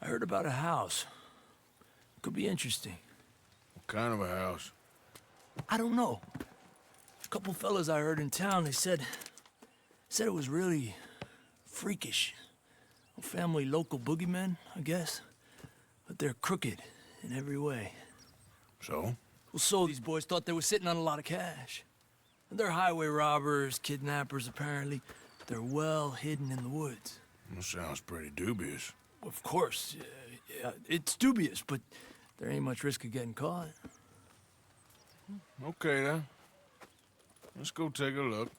Heard about a house. Could be interesting. What kind of a house? I don't know. A couple fellas I heard in town, they said it was really freakish. A family local boogeymen, I guess. But they're crooked in every way. So? Well, so these boys thought they were sitting on a lot of cash. They're highway robbers, kidnappers, apparently. They're well hidden in the woods. That sounds pretty dubious. Of course, yeah, it's dubious, but there ain't much risk of getting caught. Okay, then. Let's go take a look.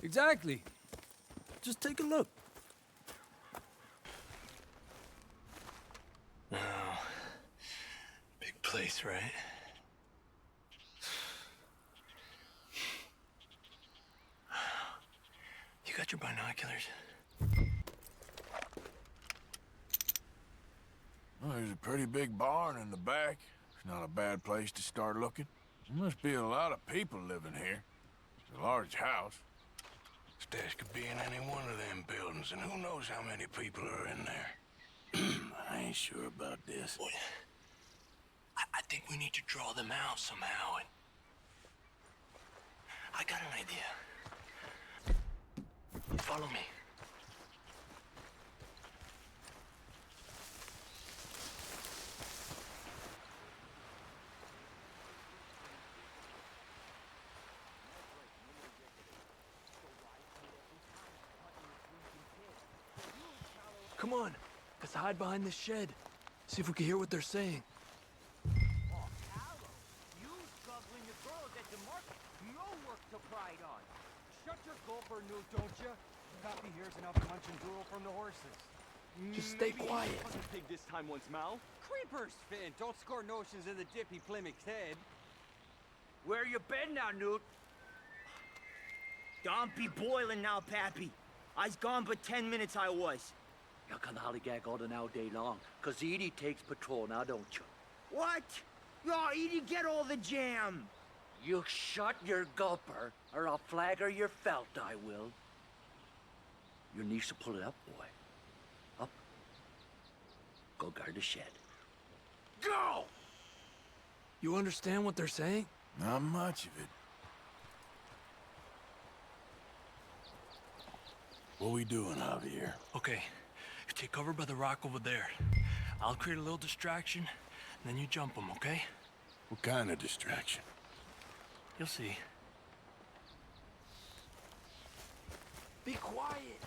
Exactly. Just take a look. Oh, big place, right? You got your binoculars? Well, there's a pretty big barn in the back. It's not a bad place to start looking. There must be a lot of people living here. It's a large house. Stash could be in any one of them buildings, and who knows how many people are in there. I ain't sure about this. Boy, I think we need to draw them out somehow, and I got an idea. Follow me. Come on, let's hide behind this shed. See if we can hear what they're saying. Oh, Carlo, you smuggling the girls at the market, no work to pride on. Shut your gulper, Newt, don't you? Copy here's enough munch and drool from the horses. Just stay quiet. Pig this time once, Mal. Creepers, Finn. Don't score notions in the dippy Plymouth's head. Where you been now, Newt? Don't be boiling now, Pappy. I's gone but 10 minutes I was. You can hollygag all the now day long, 'cause Edie takes patrol now, don't you? What? Yo, Edie, get all the jam. You shut your gulper, or I'll flagger your felt, I will. Your niece will pull it up, boy. Up. Go guard the shed. Go! You understand what they're saying? Not much of it. What we doing out here? Okay, you take cover by the rock over there. I'll create a little distraction, and then you jump them, okay? What kind of distraction? You'll see. Be quiet.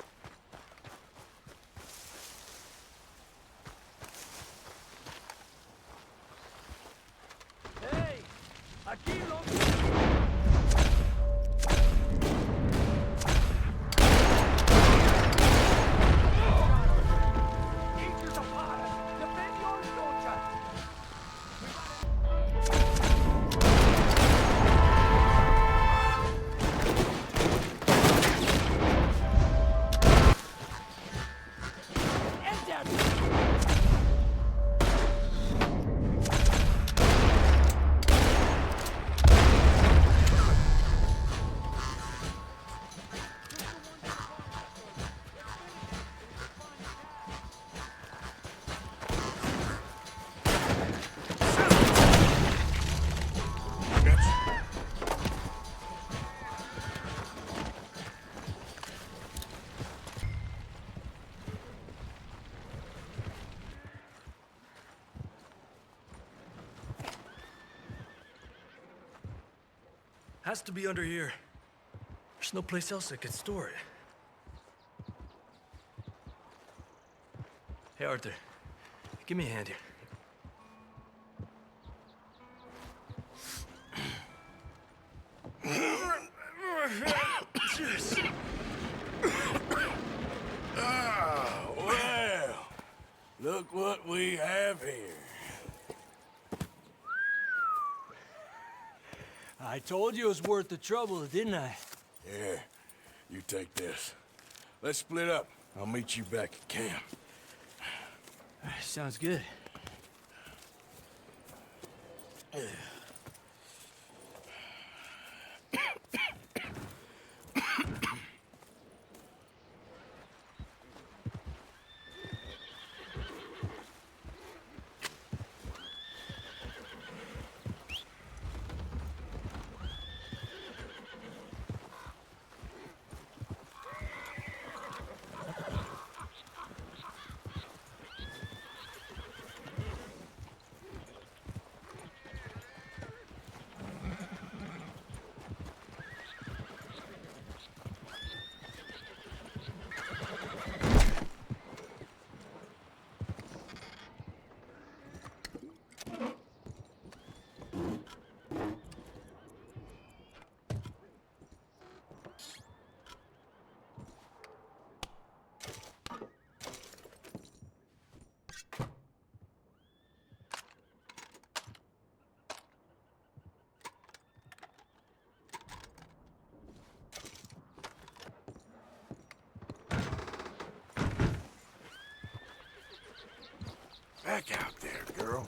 Hey! Aquí, loco! Has to be under here. There's no place else that could store it. Hey, Arthur. Give me a hand here. Well, look what we have here. I told you it was worth the trouble, didn't I? Yeah, you take this. Let's split up. I'll meet you back at camp. Sounds good. Back out there, girl.